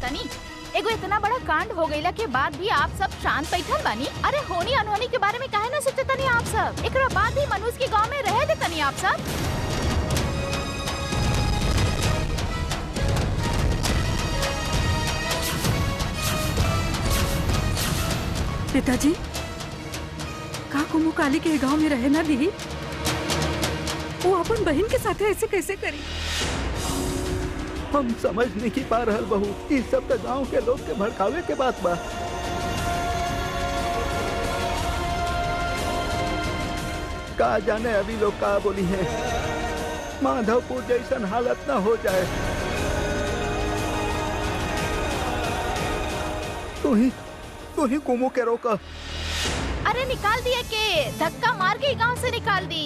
तनी? एगो इतना बड़ा कांड हो गईला के बाद भी आप सब शांत बैठल बानी? अरे होनी अनहोनी के बारे में काहे ना सोचते तनी आप सब? एकरा बाद भी मनुष्य के गांव में रहे दे तनी आप सब? पिताजी, का कुमु काली के गांव में रहे ना दी? वो अपन बहन के साथ ऐसे कैसे करी? हम समझ नहीं पा रहल बहू, इस सब तो गांव के लोग के भड़कावे के बात बा। का जाने अभी लोग का बोली है, माधवपुर जैसन हालत न हो जाए। तू ही कुमु के रोका। अरे निकाल दिया के, धक्का मार के गांव से निकाल दी,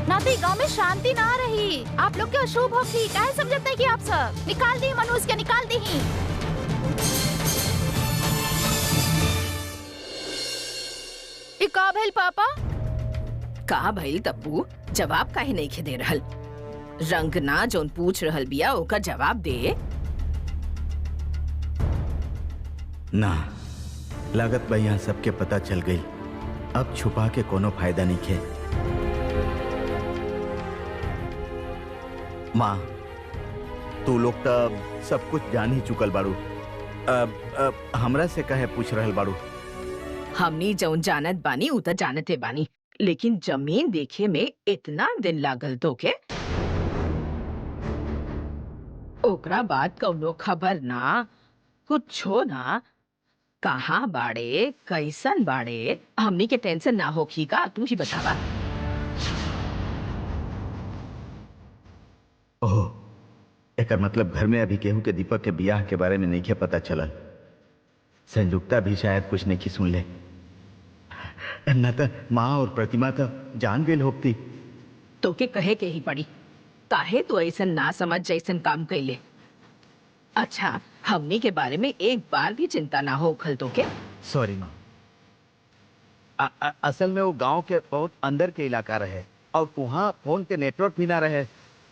ना तो गांव में शांति ना रही। आप लोग के अशुभ होगी, काहे समझते हैं कि आप सब? निकाल दी मनुष्य के, निकाल दी ही। का भइल पापा? का भइल तप्पू? जवाब काहे नहीं खे दे रहल? रंग ना जोन पूछ रहल बिया ओका जवाब दे। ना लागत बा यहाँ सबके पता चल गई, अब छुपा के कोनो फायदा नहीं खे। माँ, तू लोग तो सब कुछ जान ही चुकल बाड़ू, अब हमरा से कहे पूछ रहल बाड़ू? हमनी जौन जानत बानी उ त जानते बानी, लेकिन जमीन देखे में इतना दिन लागल तो के? ओकरा बाद कौनो खबर ना, कुछो ना। कहाँ बाड़े, कैसन बाड़े, हमनी के टेंशन ना होखी का? तू ही बतावा। ओह, एकर मतलब घर में अभी केहू के दीपक के बियाह के बारे में नहीं के पता चलल। संयुक्ता भी शायद कुछ नहीं की सुन ले, न तो माँ और प्रतिमा तो जान गई होती। तो के कहे के ही पड़ी, काहे तू ऐसन ना समझ जैसन काम कैले। अच्छा, हमनी के बारे में एक बार भी चिंता ना हो खल तो के? सॉरी माँ, असल में वो गांव के बहुत अंदर के इलाका रहे और वहाँ फोन के नेटवर्क भी ना रहे,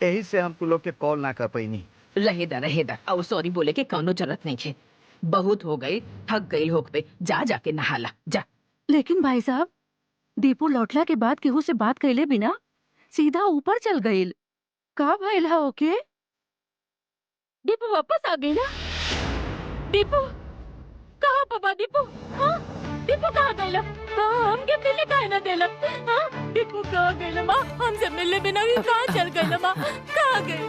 यही से हम तू लोग के कॉल ना कर पाईनी। रहेदा और सॉरी बोले के कौनो जरूरत नहीं है। बहुत हो गई, थक गई हो पे, जा जाके नहाला जा। लेकिन भाई साहब, दीपू लौटला के बाद केहू से बात कैले बिना सीधा ऊपर चल गईल। का भइल हा ओके? दीपू वापस आ गई ना? दीपू कहाँ पापा? दीपू हाँ, दीपू कहाँ गईला? हाँ, हमके मिलने काहे ना देला? हाँ, दीपू कहाँ गईला माँ? हमसे मिलने बिना भी कहाँ चल गईला माँ? कहाँ गई?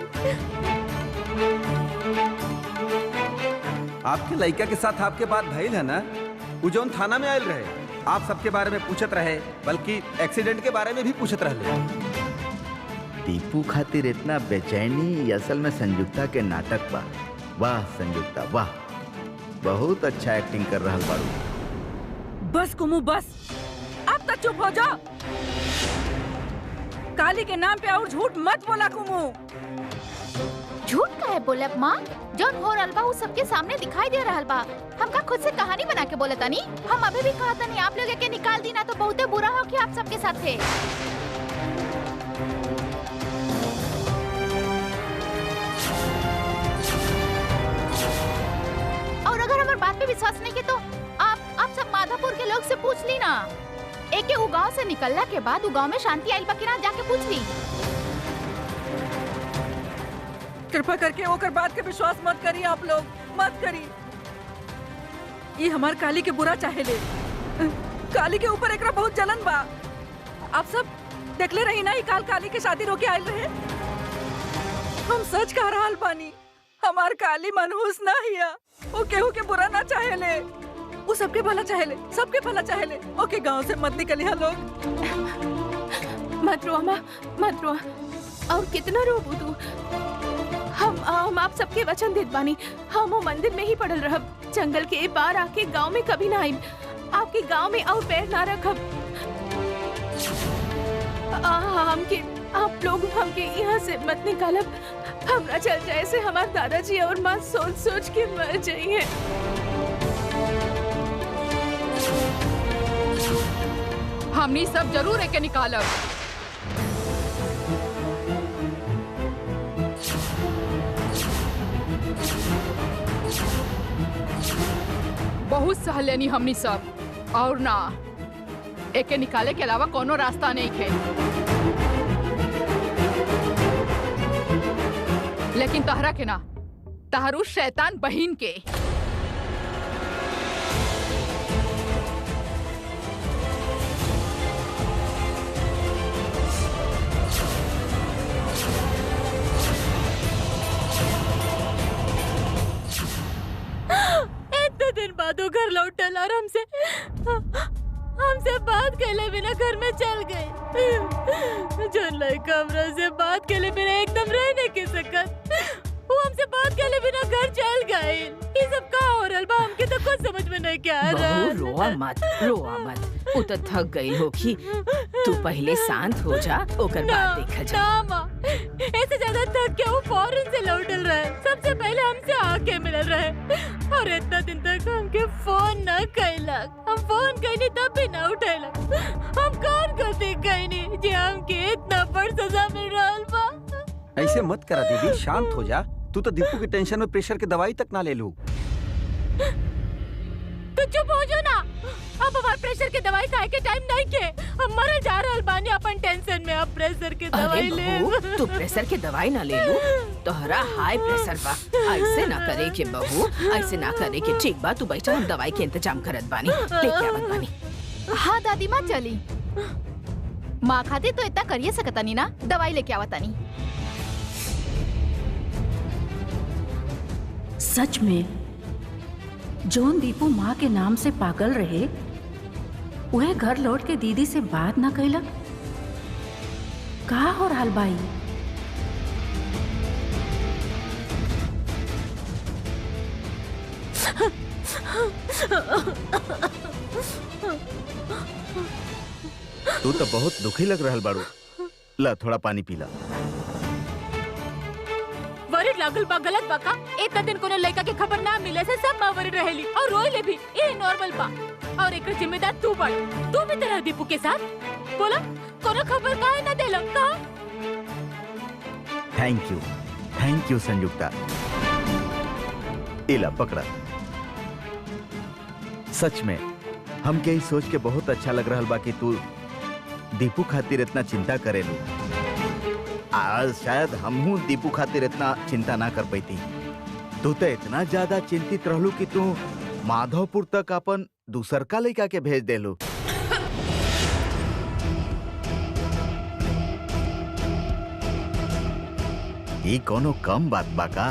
आपके लड़का के साथ आपके बात भइल है ना? वो जौन थाना में आयल रहे, आप सबके बारे में पूछत रहे, बल्कि एक्सीडेंट के बारे में भी पूछत रहे। दीपू खातिर इतना बेचैनी असल में संयुक्ता के नाटक बा। वाह संयुक्ता वाह, बहुत अच्छा एक्टिंग कर रहा बारू। बस कुमु बस, अब तक चुप हो जाओ। काली के नाम पे और झूठ मत बोला कुमु। झूठ काहे बोलब माँ? जौन हो रहल बा उ सबके सामने दिखाई दे रहल बा। हमका खुद से कहानी बना के बोले तानी? हम अभी भी कहा तानी आप लोग के निकाल दी ना तो बहुते बुरा हो कि आप सबके साथ थे। और अगर हमारे बात पे विश्वास नहीं के तो आप सब माधवपुर के लोग से पूछ ली ना। एक के गांव से निकलने के बाद गांव में शांति आइल बा कि ना, जाके पूछ ली। कृपा करके ओकर बात के विश्वास मत करिए, आप लोग मत करिए। ये हमार काली के बुरा चाहे ले। काली के ऊपर एकरा बहुत जलन बा। आप सब देखले रही ना, काल काली के शादी रोके आयल रहे। हम सच कह रहल बानी, हमार काली मनहूस ना हिया। वो केहू के बुरा ना चाहे ले, वो सबके भला चाहे ले, सबके भला चाहे ले। ओके गांव से मत निकलिए लोग। मत रो अम्मा, मत रो। और कितना रोबू तू? हम आप सबके वचन देत बानी, हम वो मंदिर में ही पड़ल रहब। जंगल के पार आके गांव में कभी ना आइब। आपके गांव में और पैर ना रखब। आप लोग हमके यहाँ से मत निकालब। हमरा चल जाए से हमारे दादाजी और माँ सोच सोच के मर जाइए। हमनी सब जरूर एके निकालब। बहुत सह लेनी हमनी सब, और ना एके निकाले के अलावा कोनो रास्ता नहीं खे। लेकिन तहरा के ना, तहरू शैतान बहिन के इतने दिन बाद वो घर लौटल और हमसे बात कैले बिना घर में चल गए। जो लड़का हमरा से बात कैले बिना एकदम रह नहीं के सकत, वो हमसे बात कैले बिना घर चल गए। ये सब का हो रहल बा, हमके तो कुछ समझ में नहीं क्या आ रहा। बहू रोआ मत, वो तो थक गई होगी। तू पहले शांत हो जा, ओकर बाद देखा जा। ना माँ, ऐसे ज्यादा थक के वो फौरन से लौटल रहे। सबसे पहले हमसे आके मिलल रहे और इतना दिन तक हमके फोन न कैलक। हम फोन कैनी तब भी न उठैलक। हम कौन गलती कैनी जे हमके इतना बड़ सजा मिल रहल बा। ऐसे मत करा दीदी, शांत हो जा। तू तो दीपू की टेंशन में प्रेशर की दवाई तक ना ले लू। तो चुप हो जाओ ना। अब हमारे प्रेशर के दवाई खाए के टाइम नहीं के। हम मर जा रहल बानी अपन टेंशन में। अब प्रेशर के दवाई ले। बहू तू प्रेशर के दवाई ना ले लू, तोहरा हाई प्रेशर बा। ऐसे ना करे के बहू, ऐसे ना करे के। ठीक बा, तू बैठा, हम दवाई के इंतजाम करत बानी, लेके आवत बानी। हाँ दादी माँ चली। माँ खातिर तो इतना करिए सकतानी ना, दवाई लेके आवतानी। सच में जोन दीपू माँ के नाम से पागल रहे, वह घर लौट के दीदी से बात ना कैलक। का हो रहल बाई? तू तो बहुत दुखी लग रहल बाड़ू। ला थोड़ा पानी पीला। वरिड लागल बा, गलत बा का? इतना दिन कोनो लड़का के खबर ना मिले से सब माँ वरिड रहेली और रोई ले भी। ये नॉर्मल बा और एक जिम्मेदार तू बड़। तू भी तरह दीपू के साथ बोला कोनो खबर काहे ना देला का? थैंक यू संयुक्ता। इला पकड़ा। सच में हम के ही सोच के बहुत अच्छा लग रहल बा कि तू दीपू खातिर इतना चिंता करेलू। आज शायद हमहू दीपू खातिर इतना चिंता ना कर पाती। तू तो इतना ज्यादा चिंतित रहलू कि तू माधवपुर तक अपन दूसर का लड़का के भेज देलू। ये कोनो कम बात बा का?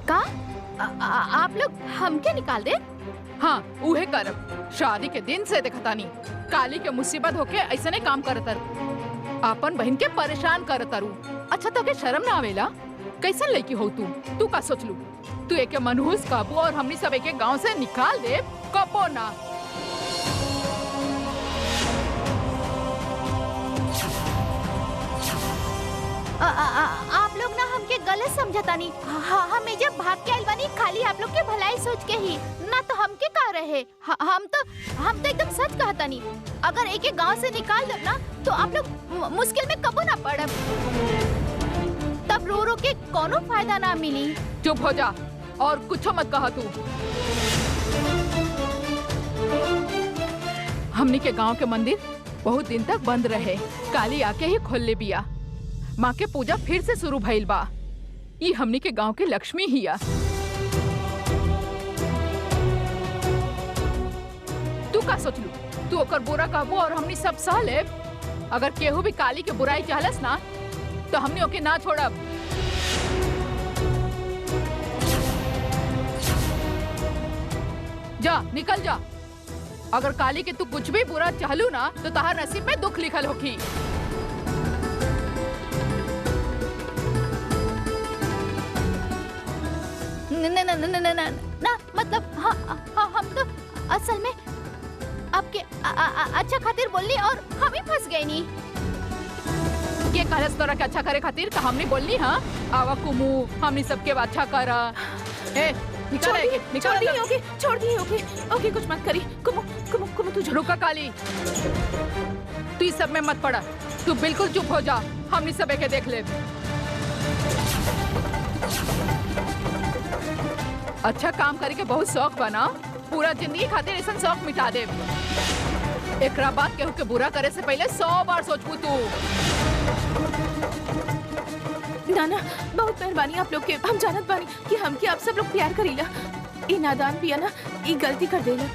का आप लोग हमके निकाल दे? हाँ उहे करब। शादी के दिन से देखतानी काली के मुसीबत होके ऐसे नहीं काम करत तारू। अपन बहन के परेशान करत तारू। अच्छा तो के शर्म ना आवेला? कैसन लड़की हो तू का सोचलू? तू एक मनहूस काबू और हमनी सब एक गांव से निकाल दे कबो ना। आप लोग ना हमके गलत समझतानी। हम जब भाग के आइल बानी खाली आप लोग के भलाई सोच के ही ना, तो हमके का रहे। हम तो एकदम सच कहतानी। अगर एक गांव से निकाल दो ना तो आप लोग मुश्किल में कबो ना पड़ब। तब रो रो के कोनो फायदा ना मिली। चुप हो जा और कुछ मत कहा तू। हमनी के गांव के मंदिर बहुत दिन तक बंद रहे। काली आके ही खोल ले बिया। माँ के पूजा फिर से शुरू भइल बा। ये हमनी के गांव के लक्ष्मी हिया। तू का सोचलू? तू ओकर बुरा कहबो और हमनी सब सह लेब। अगर केहू भी काली के बुराई चाहलस ना तो हमनी ओके ना छोड़ब। जा निकल जा। अगर काली के तू कुछ भी बुरा चाहलू ना तो तहार नसीब में दुख लिखल होखी। ना मतलब हम तो असल में आपके अच्छा खातिर बोलनी और हम ही फंस गए नी। ये कहलस तोरा के अच्छा करे खातिर का हमने बोलनी। हाँ आवा कुमू हमने सबके अच्छा करा। ए निकल निकल। छोड़ दी होगी। ओके कुछ मत करी। कुमु तू तू जो रुका काली, तू इस सब में मत पड़ा। तू बिल्कुल चुप हो जा, हमनी सब के देख ले। अच्छा काम करे के बहुत शौक बना, पूरा जिंदगी खातिर ऐसा शौक मिटा दे। एकरा बात केहू के बुरा करे से पहले 100 बार सोचबू तू। नाना बहुत मेहरबानी आप लोग के। हम जानत बानी कि हमके आप सब लोग प्यार करीला। ई नादान पिया ना ई गलती कर देला।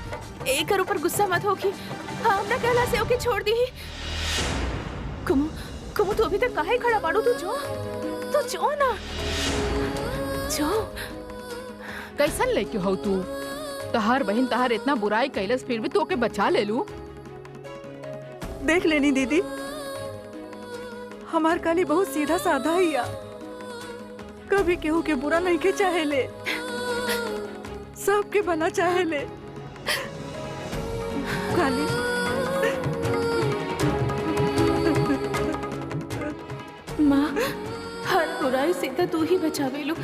एकर ऊपर गुस्सा मत होखी। हाँ हमरा कहला से ओके छोड़ दी। कुमु कुमु तू अभी तक काहे खड़ा बाड़ू? तू जो ना जो। कैसन लेके हो तू? तहार बहन तहार इतना बुराई कैलस फिर भी तू ओके बचा ले लू। देख लेनी दीदी, हमार काली बहुत सीधा साधा ही आ। कभी केहू के बुरा नहीं के चाहेले, सबके भला चाहेले। काली माँ हर बुराई से तो तू ही बचावेलू।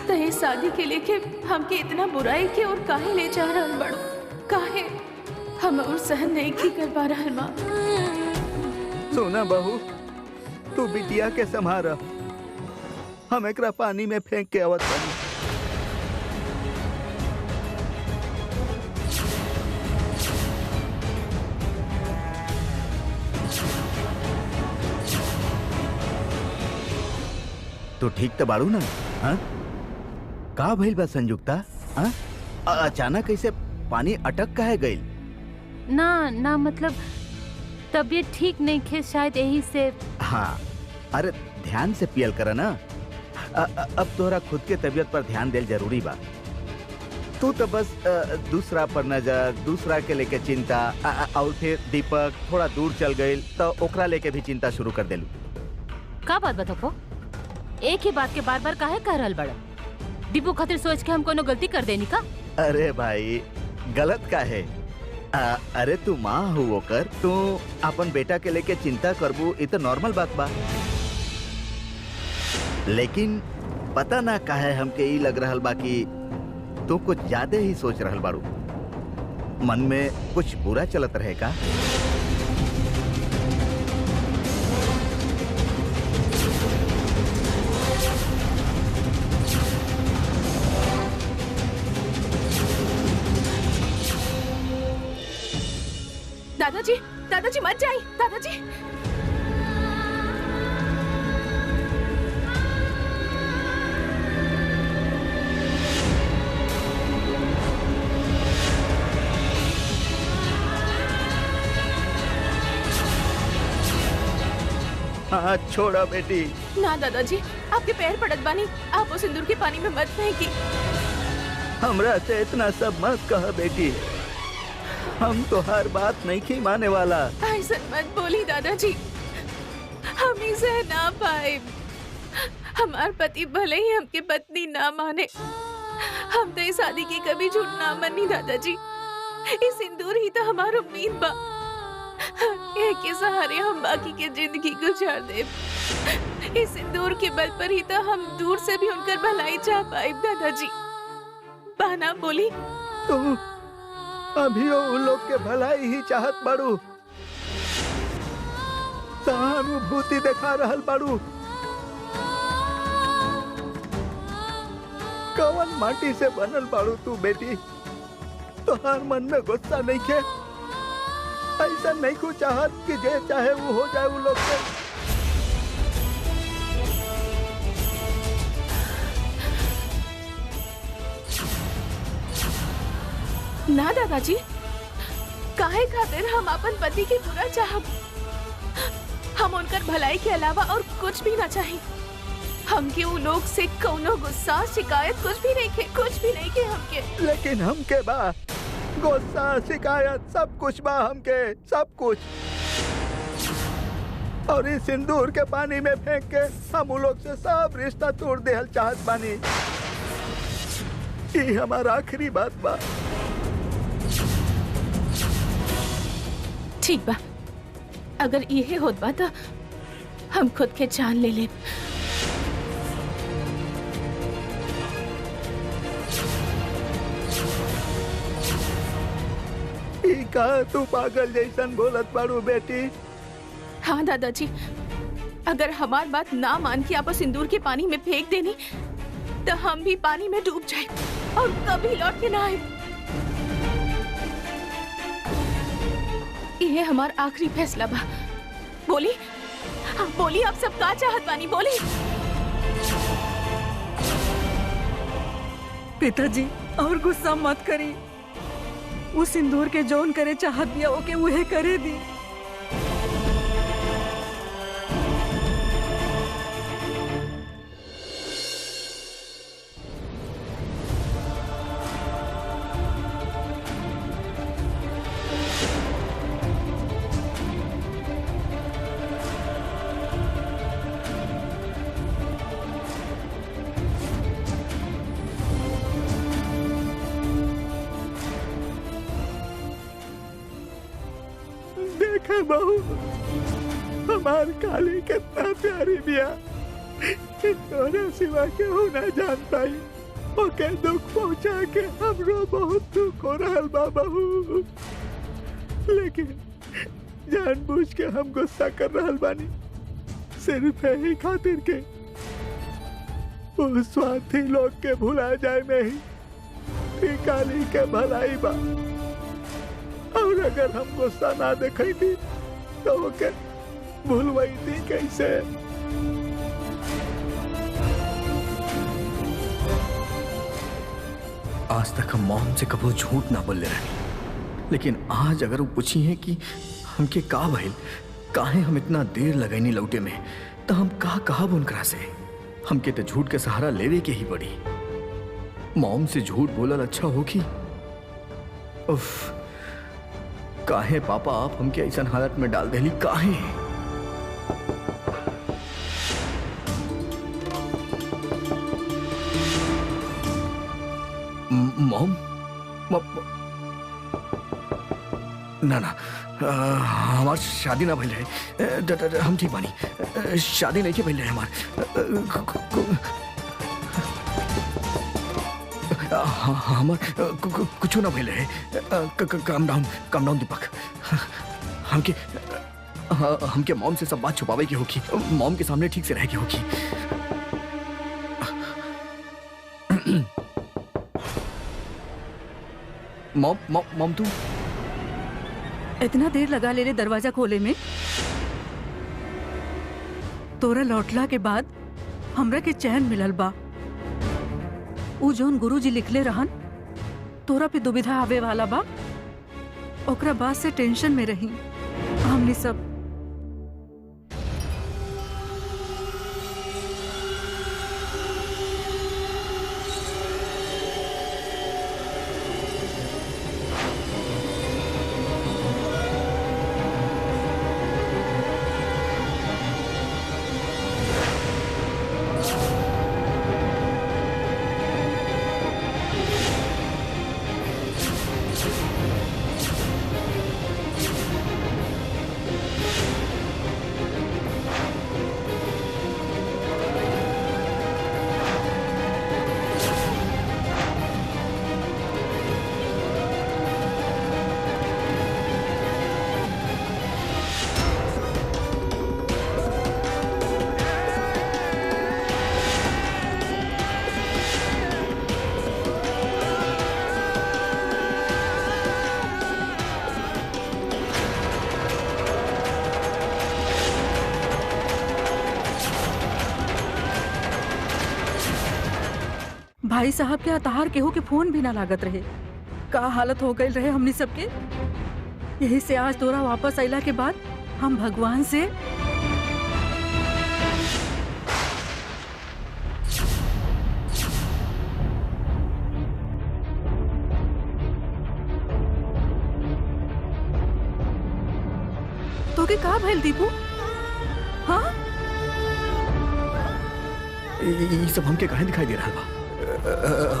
तहे शादी के लेके हमके इतना बुराई के और काहे ले जा रहल बड़ो? काहे हम और सहन नहीं की कर पा रहल माँ। सोना बहू, तू बिटिया के संभारा, हम एकरा पानी में फेंक के आवत बानी। तो ठीक तो बाड़ू ना? हाँ? का भइल बा संयुक्ता? हाँ? अचानक कैसे पानी अटक काहे गइल? ना मतलब तबीयत ठीक नहीं खे शायद यही से। हाँ, अरे ध्यान से पियल करा ना। अब तोहरा खुद के तबीयत पर ध्यान देल जरूरी बा। तू तो बस दूसरा पर नजर, दूसरा के लेके चिंता, और फिर दीपक थोड़ा दूर चल गइल तो ओकरा लेके भी चिंता शुरू कर देलू। का बात बताओ? एक ही बात के बार बार काहे कह रहल बड़ा? दीपू खातिर सोच के हम कोनो गलती कर देनी का? अरे भाई गलत का है? अरे तू माँ हो ओकर, तू अपन बेटा के लेके चिंता करबू, ये तो नॉर्मल बात बा। लेकिन पता ना काहे हमके ई लग रहल बा कि तू कुछ ज्यादा ही सोच रहल बाड़ू। मन में कुछ बुरा चलत रहे का? दादाजी मत जाइए। दादाजी हाँ छोड़ा बेटी। ना दादाजी आपके पैर पड़त बानी, आप वो सिंदूर के पानी में मत फेंकी। हमरा से इतना सब मत कह बेटी, हम तो हर बात नहीं की माने वाला। ऐसा मत बोली दादाजी, हम इसे ना पाए। हमार पति भले ही हमके पत्नी ना माने, हम तो इस शादी की कभी झूठ ना मानी दादाजी। ये सिंदूर ही तो हमारी उम्मीद बा, के सहारे हम बाकी के जिंदगी गुजार दे। इस सिंदूर के बल पर ही तो हम दूर से भी उनकर भलाई चाह पाए दादाजी। बहना बोली तू अभी उन लोग के भलाई ही चाहत बाड़ू, सहानुभूति दिखा रहल बाड़ू। कवन माटी से बनल बाड़ू तू बेटी? तोहार मन में गुस्सा नहीं खे? ऐसा नहीं को चाहत कि जे चाहे वो हो जाए उन लोग से? ना दादाजी, काहे खातिर हम अपन पति के बुरा चाहब? हम उनकर भलाई के अलावा और कुछ भी ना चाहे। हमके वो लोग से कौनो गुस्सा शिकायत कुछ भी नहीं के हमके। लेकिन हमके बा गुस्सा शिकायत सब कुछ बा, हमके सब कुछ। और इस सिंदूर के पानी में फेंक के हम उन लोग से सब रिश्ता तोड़ देहल चाहत बानी। ये हमारा आखिरी बात बा। ठीक बा, अगर यही होत बा तो हम खुद के जान ले ले। कहा तू पागल जैसन बोलत बाड़ू बेटी। हाँ दादाजी, अगर हमार बात ना मान के आप सिंदूर के पानी में फेंक देनी तो हम भी पानी में डूब जाए और कभी लौट के ना आए। ये हमार आखिरी फैसला बा। बोली, हाँ, बोली आप सब का चाहत बानी, बोली। पिताजी और गुस्सा मत करी, वो सिंदूर के जौन करे चाहत दिया ओके उहे करे दी। देखा बहू, हमार काली कितना प्यारी बिया, तोरा सिवा केहू ना जान पाई। ओके दुख पहुंचा के हमरो बहुत दुख हो रहल बा बहू, लेकिन जानबूझ के हम गुस्सा कर रहल बानी, सिर्फ यही खातिर के उस स्वार्थी लोग के भुला जाए में ही काली के भलाई बा। और अगर हम गुस्सा ना दिखाई थी तो ओके भूलवाई थी कैसे। आज तक हम मॉम से कभी झूठ ना बोले रहे, लेकिन आज अगर वो पूछी है कि हमके का भइल, काहे हम इतना देर लगैनी लौटे में, तो हम का कहब उनकरा से। हमके तो झूठ के सहारा लेवे के ही पड़ी। मॉम से झूठ बोलल अच्छा होगी। उफ, काहे पापा आप हमके ऐसा हालत में डाल देली, काहे? मॉम, ना ना, हमार शादी ना भइल रहे, हम ठीक बानी। शादी नहीं के भइल रहे हमार। हमार कुछ ना भइल रहे। काम डाउन दीपक। हमके मॉम से सब बात छुपावे की होगी, मॉम के सामने ठीक से रह की होगी। मॉम तू इतना देर लगा ले दरवाजा खोले में। तोरा लौटला के बाद हमरा के चैन मिलल बा। उ जौन गुरुजी लिखले रहन तोरा पे दुविधा आवे वाला बा, ओकरा बाद से टेंशन में रही हमने सब। भाई साहब के अताहार केहू के फोन भी ना लागत रहे। का हालत हो गई रहे हमनी सबके। यही से आज तोरा वापस अइला के बाद हम भगवान से तो के का भइल दीपू? हाँ, ये सब हमके काहे दिखाई दे रहा बा?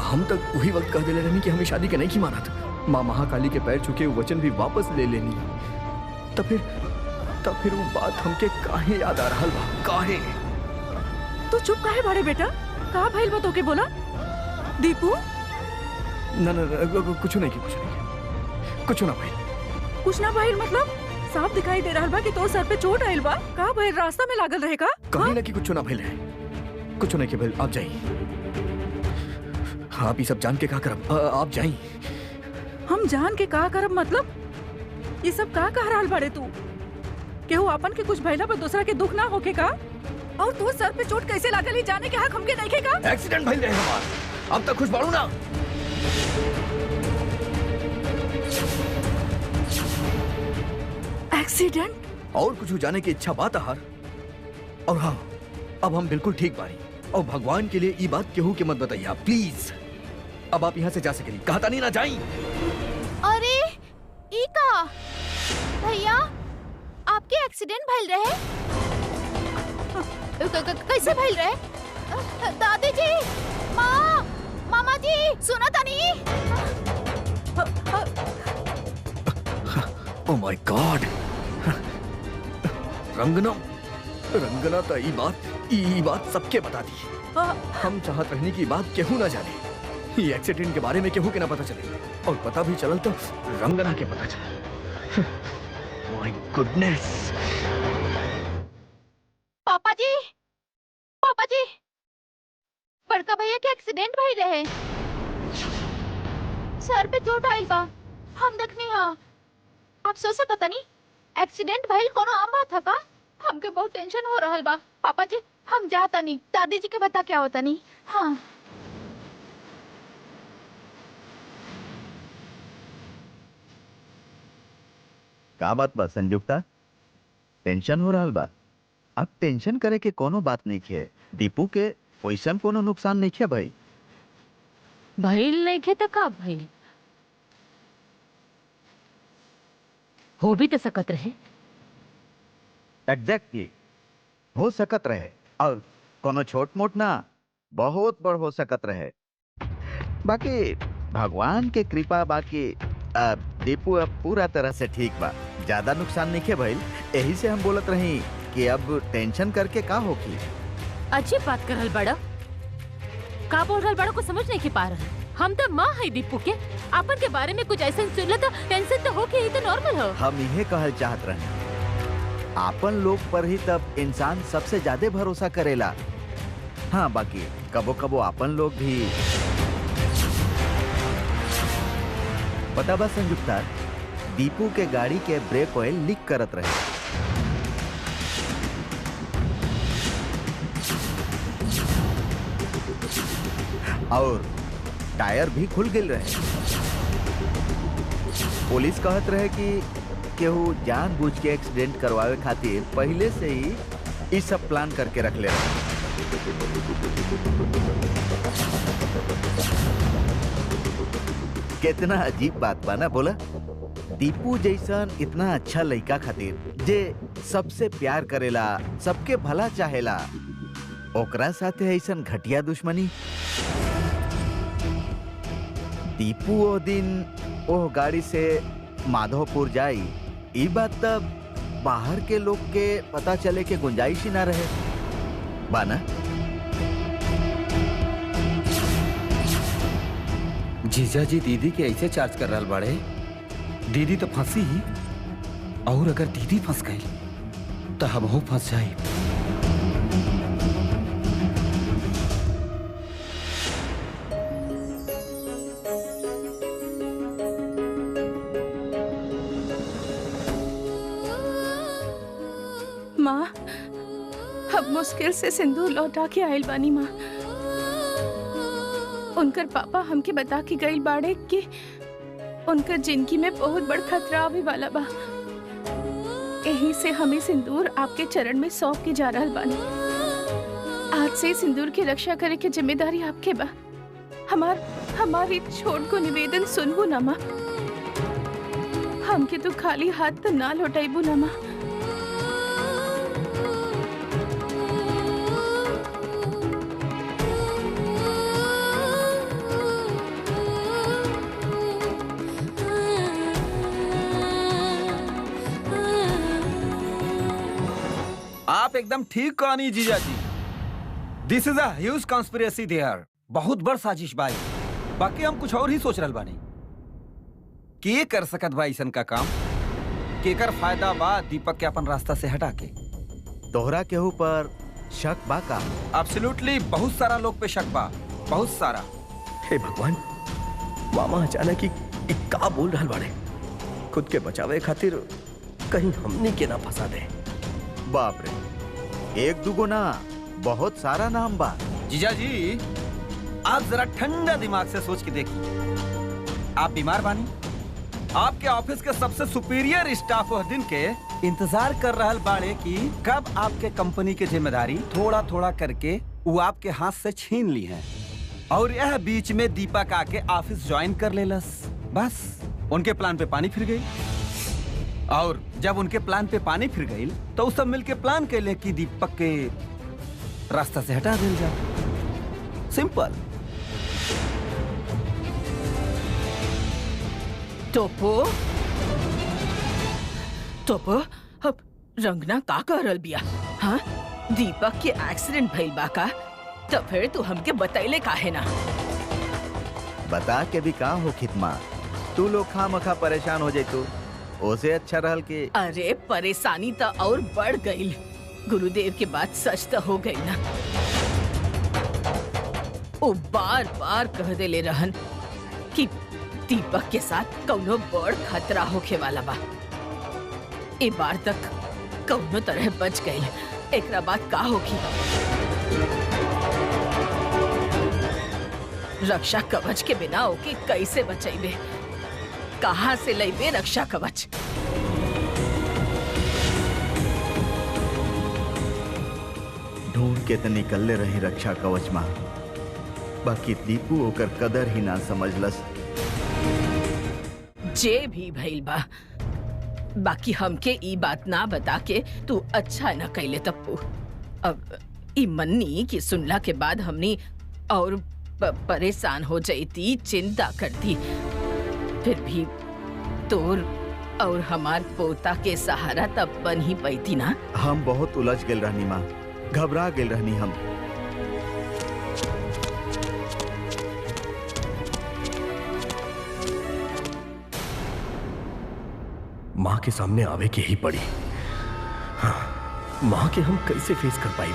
हम तक वही वक्त कह दिले रहनी कि हमें शादी के नहीं की मानत। माँ महाकाली के पैर छुके वचन भी वापस ले लेनी। तब फिर वो बात हमके काहे याद आ रहा बा? काहे? तू चुप काहे बाड़े बेटा? का भइल बा तोके बोला दीपू? ना कुछ नहीं की, कुछ ना भाई। कुछ ना भइल मतलब साफ दिखाई दे रहा बा कि तोर सर पे चोट आइल बा। का भइल, रास्ता में लागल रहेगा? कहीं ना कि कुछ ना भइल है, कुछ नहीं के भइल। आप जाइए, आप ये सब जान के क्या करब? आप जाइए। हम जान के का करब मतलब? ये सब का कह रहल बाड़े तू? केहू अपन के कुछ भइला पर दूसरा के दुख ना होके का? और तोर सर पे चोट कैसे लागल ही जाने के हक हमके नहीं का? एक्सीडेंट भइल रहे हमार, अब तक खुश बाड़ू ना? एक्सीडेंट? और कुछ जाने की इच्छा बात हर। और हाँ, अब हम बिल्कुल ठीक बारी। और भगवान के लिए ये बात केहू के मत बताइए आप, प्लीज। अब आप यहाँ से जा सकेंगे, कहता नहीं ना जाई। अरे ई का भैया, आपके एक्सीडेंट भइल रहे? कैसे भइल रहे? दादी जी, माँ, मामा जी, सुना तानी? ओह माय गॉड, रंगना, रंगना तो ये बात सबके बता दी। हम चाहत रहने की बात केहू ना जाने, ये एक्सीडेंट के बारे में केहू के ना पता चले, और पता भी चलल तो रंगना के पता चले। माय गुडनेस। पापा जी, पापा जी, बड़का भैया के एक्सीडेंट भइल रहे। सर पे चोट आइल बा, हम देखनी हा। आप सोच सकता नहीं, एक्सीडेंट भइल कोनो आम बात है का? हमके बहुत टेंशन हो रहल बा। पापा जी, हम जाता नहीं, दादी जी के बता क्या होता नहीं। हाँ का बात बा संयुक्ता, टेंशन हो रहा बा? अब टेंशन करे के कोनो बात नहीं है। दीपू के वैसन कोनो नुकसान नहीं है भाई। भइल नहीं खे तो का भइल? हो भी तो सकत रहे। एग्जैक्टली, हो सकत रहे, और कोनो छोट मोट ना, बहुत बड़ हो सकत रहे। बाकी भगवान के कृपा बाकी दीपू अब पूरा तरह से ठीक बा, ज्यादा नुकसान नहीं है भाई। यही से हम बोलत रही कि अब टेंशन करके का होगी। अच्छी बात कर रहल बड़ा, का बोल रहल बड़ा को समझ नहीं के पा रहा। हम तो माँ है दीपू के, अपन के बारे में कुछ ऐसा सुन तो टेंशन तो हो के ही तो नॉर्मल हो। हम यही कहल चाहत रहे, आपन लोग पर ही तब इंसान सबसे ज्यादा भरोसा करेला। हाँ, बाकी कबो कबो आपन लोग भी। पता बा संयुक्ता, दीपू के गाड़ी के ब्रेक ऑयल लीक करत रहे। और टायर भी खुल गिल रहे। पुलिस कहत रहे कि केहू जानबूझ के एक्सीडेंट करवावे खातिर पहले से ही इस सब प्लान करके रख ले रहे। कितना अजीब बात बा ना बोला? दीपू जैसन इतना अच्छा लड़का खातिर जे सबसे प्यार करेला, सबके भला चाहेला, ओकरा साथे ऐसन घटिया दुश्मनी। दीपू ओ दिन ओह गाड़ी से माधोपुर जाई, ई बात तब बाहर के लोग के पता चले के गुंजाइश ही ना रहे बाना। जीजा जी दीदी के ऐसे चार्ज कर रहा बाड़े, दीदी तो फंसी ही, और अगर दीदी फंस गई तो हम हो फंस जाए। माँ, अब मुश्किल से सिंदूर लौटा के आयल बानी माँ। उनकर पापा हमके बता के गई बाड़े कि उनकर जिंदगी में बहुत बड़ खतरा आवे वाला बा। यही से हमें सिंदूर आपके चरण में सौंप के जा रहल बानी। आज से सिंदूर की रक्षा करे के जिम्मेदारी आपके बा। हमारी छोट को निवेदन सुनबू ना माँ। हमके तो खाली हाथ तो ना लौटाइबू ना माँ। आप एकदम ठीक कहानी जीजा जी। This is a huge conspiracy there, बहुत बड़ साजिश भाई। बाकी हम कुछ और ही सोच रहे बानी कि ये कर सकत भाई सन का काम। केकर फायदा बा दीपक के अपन रास्ता से हटा के? तोहरा केहू पर शक बा का? एब्सोल्युटली बहुत सारा लोग पे शक बा, बहुत सारा। हे भगवान, मामा अचानक ही का बोल रहा बाड़े? खुद के बचावे खातिर कहीं हमनी के ना फंसा दे। बाप रे, एक दुगो ना, बहुत सारा नाम बा। जीजा जी, आप जरा ठंडा दिमाग से सोच के देखिए। आप बीमार बानी, आपके ऑफिस के सबसे सुपीरियर स्टाफ उस दिन के इंतजार कर रहा बाड़े कि कब आपके कंपनी की जिम्मेदारी थोड़ा थोड़ा करके वो आपके हाथ से छीन ली है, और यह बीच में दीपक आके ऑफिस ज्वाइन कर लेलस। बस उनके प्लान पे पानी फिर गई, और जब उनके प्लान पे पानी फिर गई तो उस सब मिलके प्लान कर ले कि दीपक के रास्ता से हटा दिल जाए। सिंपल। टोपो टोपो, अब रंगना का करल बिया? हाँ, दीपक के एक्सीडेंट भइल बा का? तो फिर तू हमके बतैले काहे ना? बता के भी का हो खितमा, तू लोग खामखा परेशान हो जाइतू, ओसे अच्छा रहल कि। अरे परेशानी तो और बढ़ गई। गुरुदेव के बात सच तो हो गई ना। वो बार बार कह देले रहन कि दीपक के साथ कौनो बड़ खतरा होखे वाला बा। ए बार तक कौनो तरह बच गई, एकरा बाद का होगी? रक्षा कवच के बिना ओके कैसे बचैबे? कहाँ से लैबे रक्षा कवच? ढूंढ के तो निकलले रही रक्षा कवच माँ, बाकी दीपू ओकर कदर ही ना समझलस। जे भी भइल बा, बाकी हमके ई बात ना बता के तू अच्छा न कैले तप्पू। अब ई मन्नी की सुनला के बाद हमनी और परेशान हो जाती, चिंता करती। फिर भी तोर और हमार पोता के सहारा तब बन ही पैती ना। हम बहुत उलझ गेल रहनी माँ, घबरा गेल रहनी हम। माँ के सामने आवे के ही पड़ी। हाँ, माँ के हम कैसे फेस कर पाई?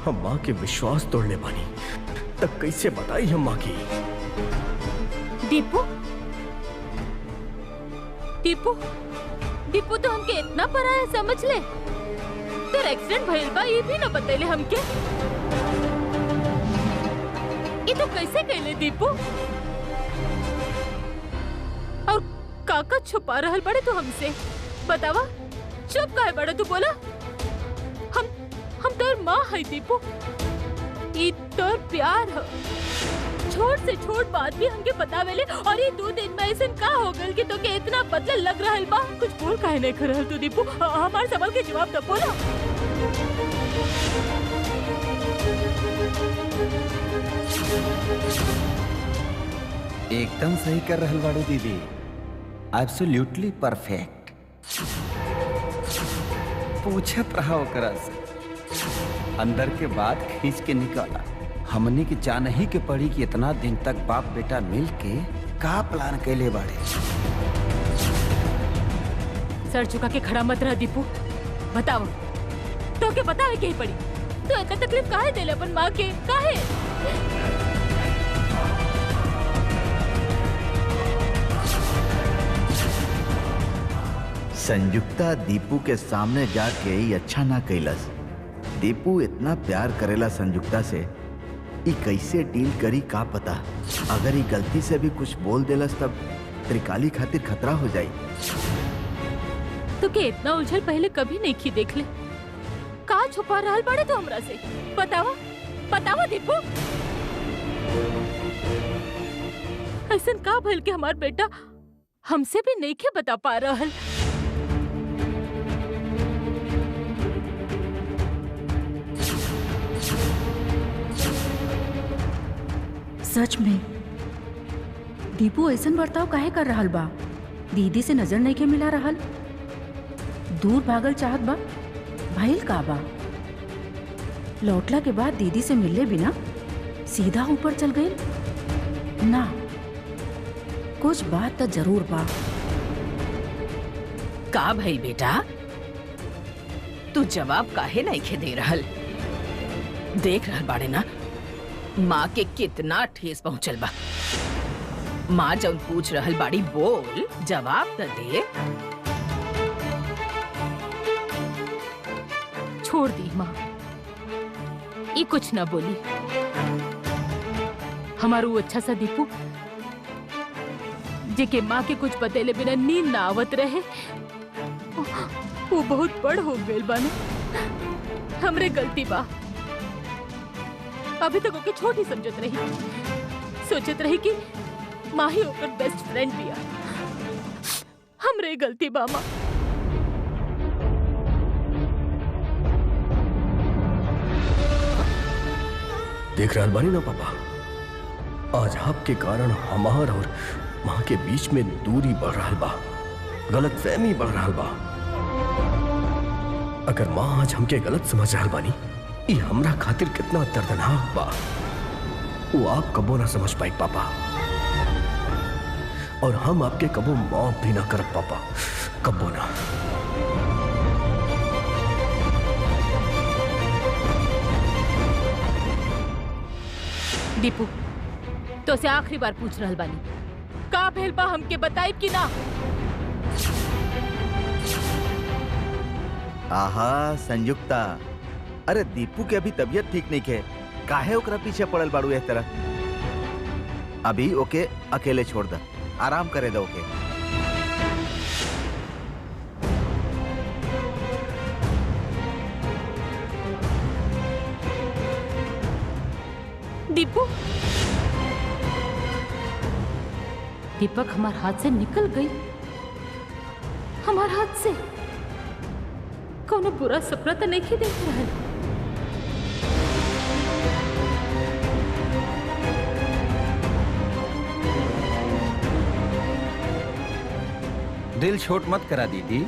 हम माँ के विश्वास तोड़ने पानी, तब कैसे बताई हम माँ की? दीपू दीपू दीपू तो हमके इतना पराया समझ ले। तेरा एक्सीडेंट भइल बा ये भी ना बतैले हमके। ये तो कैसे कहले दीपू? और काका छुपा रहल बड़े तू हमसे? बतावा, चुप काहे बड़े तू? बोला हम तोर माँ है दीपू, ये तोर प्यार है। छोट से छोट बात भी हमके बतावेले, और ये 2 दिन में ऐसा का हो गल कि तो के इतना बदला लग रहा है बा? कुछ बोल काहे नहीं कर रहल तू दीपू? हमारे सवाल के जवाब तो बोला। एकदम सही कर रहल बाड़ू दीदी, एब्सोल्युटली परफेक्ट। पूछत रहा ओकरा से, अंदर के बात खींच के निकाला। हमने की जान ही के पड़ी कि इतना दिन तक बाप बेटा मिल के का प्लान कैले बाड़े। सर झुका के खड़ा मत रह दीपू, बताओ तो के बतावे के ही पड़ी। तो इतना तकलीफ काहे देले अपन माँ के? काहे? संयुक्ता दीपू के सामने जाके ही अच्छा ना कैलस। दीपू इतना प्यार करेला संयुक्ता से, ई कैसे डील करी का पता। अगर ई गलती से भी कुछ बोल देलस तब त्रिकाली खातिर खतरा हो जाई। तो के इतना उलझल पहले कभी नहीं की देख ले। का छुपा रहल बड़े तो हमरा से? बतावा दीपू, ऐसन का भइल के हमार बेटा हमसे भी नहीं के बता पा रहल? सच में दीपू ऐसन बर्ताव काहे कर रहल बा? दीदी से नजर नहीं के मिला रहल, दूर भागल चाहत बा, भइल का बा? लौटला के बाद दीदी से मिलले बिना सीधा ऊपर चल गई ना? कुछ बात तो जरूर बा। का भाई बेटा, तू जवाब काहे नहीं खे दे रहल? देख रहल बाड़े ना माँ के कितना ठेस पहुंचल बा। माँ जब पूछ रहल बाड़ी बोल, जवाब त दे। छोड़ दी माँ, ये कुछ ना बोली। हमारू अच्छा सा दीपू जेके माँ के कुछ बतेले बिना नींद ना आवत रहे, वो बहुत बड़ हो गइल बाने। हमरे गलती बा। अभी तक ओके छोटी समझत रही, सोचत रही कि माँ ही ओकर बेस्ट फ्रेंड बिया। हमरे गलती बा माँ। देख रहल बानी ना पापा, आज आपके कारण हमार और माँ के बीच में दूरी बढ़ रहल बा, गलतफहमी बढ़ रहल बा। अगर माँ आज हमके गलत समझ रहल बानी, ये हमरा खातिर कितना दर्दनाक बा, वो आप कबो ना समझ पाई पापा। और हम आपके कबो माफ भी ना करब पापा, कबो ना। दीपू, तो से आखिरी बार पूछ रहल बानी, का भेल बा हमके बताइब कि ना? आहा संयुक्ता, अरे दीपू के अभी तबीयत ठीक नहीं है, काहे ओकरा पीछे पड़ल बाड़ू इस तरह? अभी ओके अकेले छोड़ द, आराम करे दो ओके। दीपू, दीपक हमार हाथ से निकल गई। हमार हाथ से कोनो बुरा सपना तो नहीं देख रहा है। दिल छोट मत करा दीदी,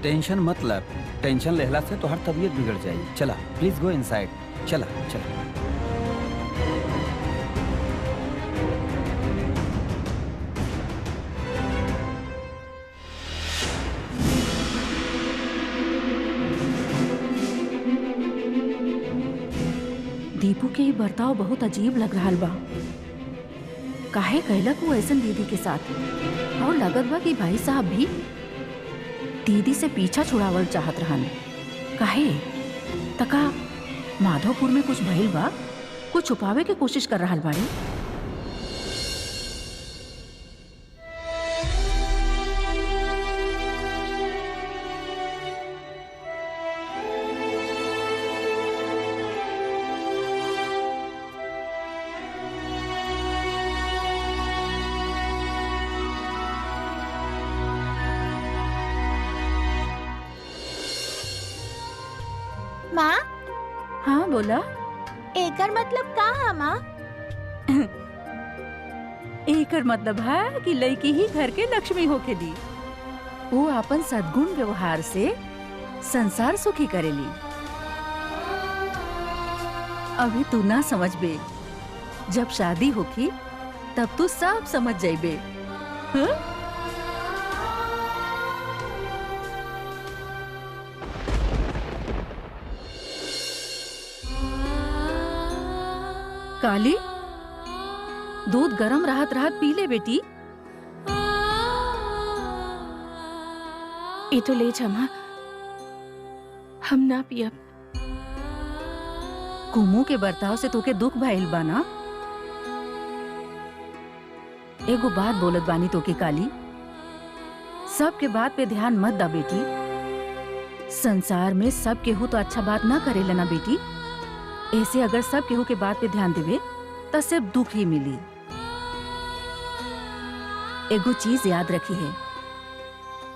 टेंशन मत लब। टेंशन लेहला से तो हर तबीयत बिगड़ जाएगी। चला प्लीज गो इनसाइड, चला चला। दीपू के ही बर्ताव बहुत अजीब लग रहा बा। काहे कहलक वो ऐसन दीदी के साथ? और लगत बा कि भाई साहब भी दीदी से पीछा छुड़ावल चाहत रहन। काहे? तका माधोपुर में कुछ भइल बा, कुछ छुपावे के कोशिश कर रहल बाड़ी। माँ, हाँ बोला। एकर मतलब का है माँ? एकर मतलब है कि लड़की ही घर के लक्ष्मी होके दी। वो अपन सद्गुण व्यवहार से संसार सुखी करेली। अभी तू ना समझ बे, जब शादी होगी तब तू सब समझ जाइबे। हाँ? काली, दूध गरम रहत रहत पी ले बेटी। ये तो ले जा माँ, हम ना पियब। कुमू के बर्ताव से तोके दुख भइल बा ना? एगो बात बोलत बानी तोके काली, सबके बात पे ध्यान मत दा बेटी। संसार में सब केहू तो अच्छा बात ना करेला ना बेटी। ऐसे अगर सब केहू के बात पे ध्यान देवे तो सिर्फ दुख ही मिली। एगो चीज याद रखी है,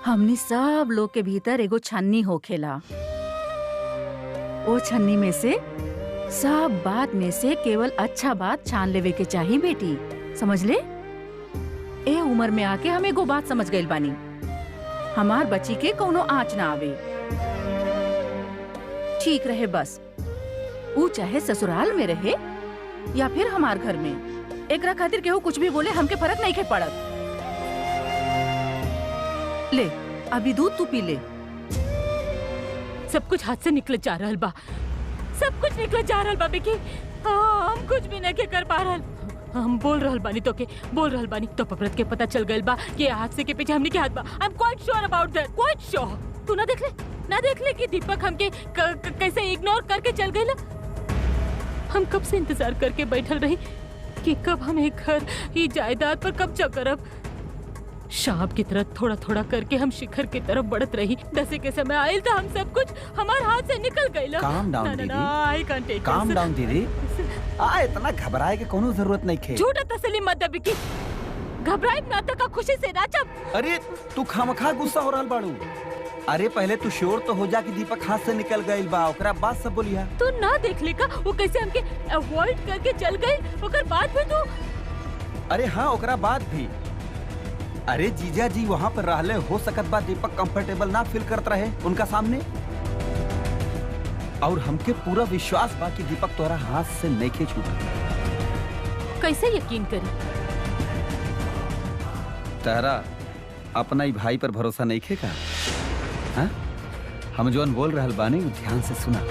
हमनी सब लोग के भीतर एगो छन्नी होखेला। वो छन्नी में से सब बात में से केवल अच्छा बात छान लेवे के चाहिए बेटी, समझ ले। ए उम्र में आके हम एगो बात समझ गइल बानी, हमार बच्ची के कोनो आँच ना आवे, ठीक रहे बस। वो चाहे ससुराल में रहे या फिर हमार घर में, एकरा खातिर केहू कुछ भी बोले हमके फर्क नहीं के पड़त। ले अभी दूध तू पी ले। सब कुछ हाथ से निकल जा रहल बा, सब कुछ निकल जा रहल बा बिकी। हम कुछ भी नहीं कर पा रहल। हम बोल रहल बानी तो के बोल रहल बानी तो पपरत के पता चल गइल बा कि हादसे के पीछे हमने के हाथ बा। I am quite sure about that, quite sure. तू ना देख ले कि दीपक हमके कैसे इग्नोर करके चल गइल। हम कब से इंतजार करके बैठल रही कि कब हम एक घर ये जायदाद पर कब्जा करब। शाम की तरह थोड़ा थोड़ा करके हम शिखर की तरफ बढ़त रही। दसे के समय आयल तो हम सब कुछ हमारे हाथ से निकल गइल। Calm down, दीदी। I can't take. Calm down दीदी। इतना घबराए के कोनो जरूरत नहीं खे। झूठा तसल्ली मत दे बिकी। घबराई ना तो का खुशी से नाचब। अरे तू खामखा गुस्सा हो रहल बाड़ू। अरे पहले तू श्योर तो हो जा कि दीपक हाथ से निकल गइल बा, ओकरा बाद सब बोलिया। तू ना देख ले का वो कैसे हमके अवॉइड करके चल गई। ओकर बाद भी तू। अरे हाँ, ओकरा बाद भी। अरे जीजा जी वहाँ पर रहले, हो सकत बा दीपक कंफर्टेबल ना फील करत रहे उनका सामने। और हमके पूरा विश्वास बा कि दीपक तोरा हाथ से नहीं छूटा। कैसे यकीन करी? तारा अपना ही भाई पर भरोसा नहीं खे का? हाँ? हम जोन बोल रहल बानी ध्यान से सुना।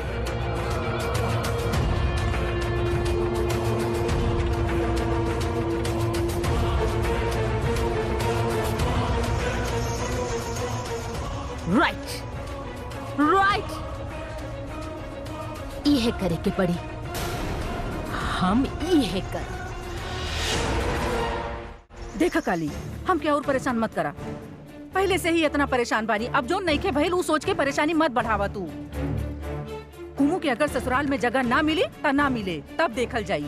राइट इहे करे के पड़ी। हम इहे कर। देखा काली, हम क्या और परेशान मत करा। पहले से ही इतना परेशान बानी, अब जो नहीं के भइल ऊ सोच के परेशानी मत बढ़ावा तू। कुमू के अगर ससुराल में जगह ना मिले त ना मिले, तब देखल जाई।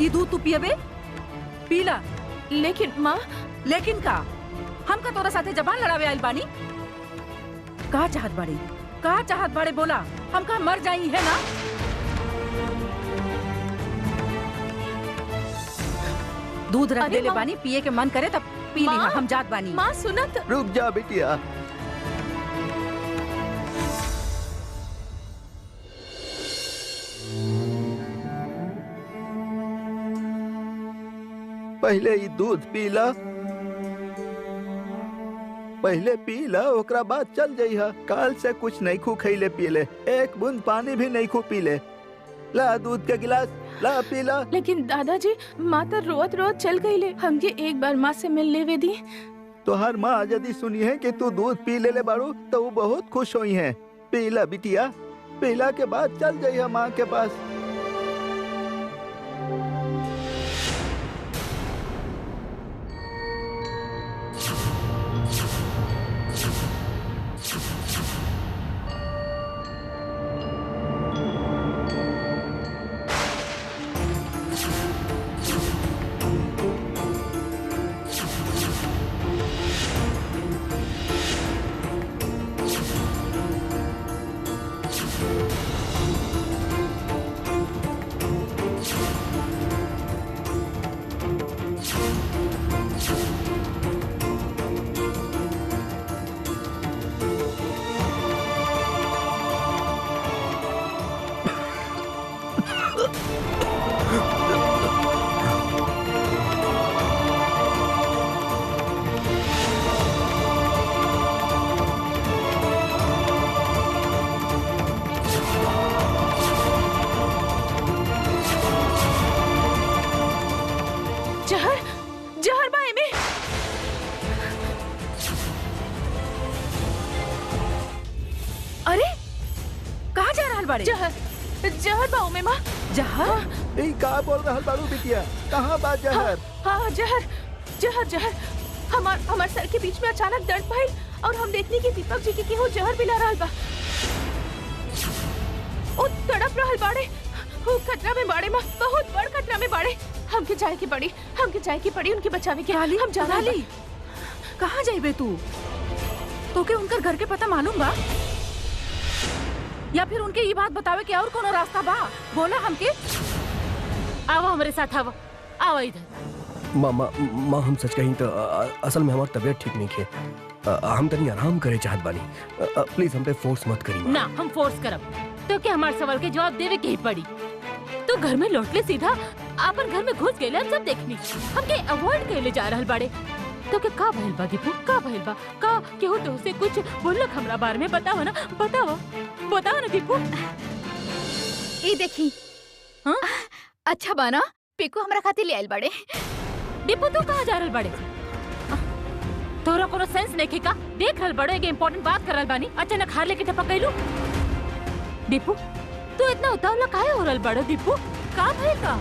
ई दूध तू पियबे पीला। लेकिन माँ, लेकिन का? हम का तोरा साथे जबान लड़ावे आइल बानी? का चाहत बाड़ी? का चाहत बाड़े बोला? हम का मर जाई है ना? दूध रख अरे ले माँ- बानी, पिए के मन करे तब पी ली। माँ- हम जात बानी। माँ सुनत। रुक जा बिटिया। पहले ही दूध पीला, पहले पीला ओकरा बाद चल जइहा। काल से कुछ नहीं खू खैले पीले, एक बूंद पानी भी नहीं खू पीले। ला दूध के गिलास, ला पीला। लेकिन दादाजी, माँ तो रोत रोत चल गई ले। हमके एक बार माँ से मिल लेवे दी। तो हर माँ यदि सुनी है कि तू दूध पी ले बारू तो वो बहुत खुश हुई है। पीला बिटिया, पीला के बाद चल जइहा माँ के पास। जहर, जहर बा एमे। अरे कहाँ जा रहल बाड़े? जहर, जहर बा ओमे माँ। जहर? ई का बोल रहल बारू बिटिया? कहाँ बात जहर? हाँ जहर, जहर जहर। हमार सर के बीच में अचानक दर्द भइल और हम देखनी कि दीपक जी के केहू जहर पिला रहल बा। ओ तड़प रहल बाड़े। वो खतरा में बाड़े माँ, बहुत बड़ खतरा में बाड़े। हमके जाए की पड़ी उनके बचावे के। हम जा काली, कहाँ जाइबे तू? तोके उनकर घर के पता मालूम बा? या फिर उनके ये बात बतावे कि और कोनो रास्ता बा? बोला हमके। आओ हमारे साथ, आओ इधर। माँ हम सच कहीं तो असल में हमारी तबीयत ठीक नहीं है। हम तनी आराम करे चाहत बानी। प्लीज हम पे फोर्स मत करी। ना हम फोर्स करब तो क्या हमारे सवाल के जवाब देवे के ही पड़ी। तो घर में लौटले सीधा अपन घर में घुस गए। हम सब देखनी, हमके अवॉइड कैले जा रहल बाड़े। तो के का भइल बा दीपू, का भइल बा? का केहू तो से कुछ बोलक हमरा बारे में? बतावा ना, बतावा ना दीपू। ई देखी। हाँ? अच्छा बाना पिकू हमरा खातिर ले आइल बड़े। दीपू तू कहाँ जा रहल बड़े? तोरा कोनो सेंस नहीं का? देख रहल बड़े के इम्पोर्टेंट बात कर रहल बानी, अचानक हार लेके टपक गइलू। दीपू तू इतना उतावला काहे हो रहल बड़े? दीपू का भइल का?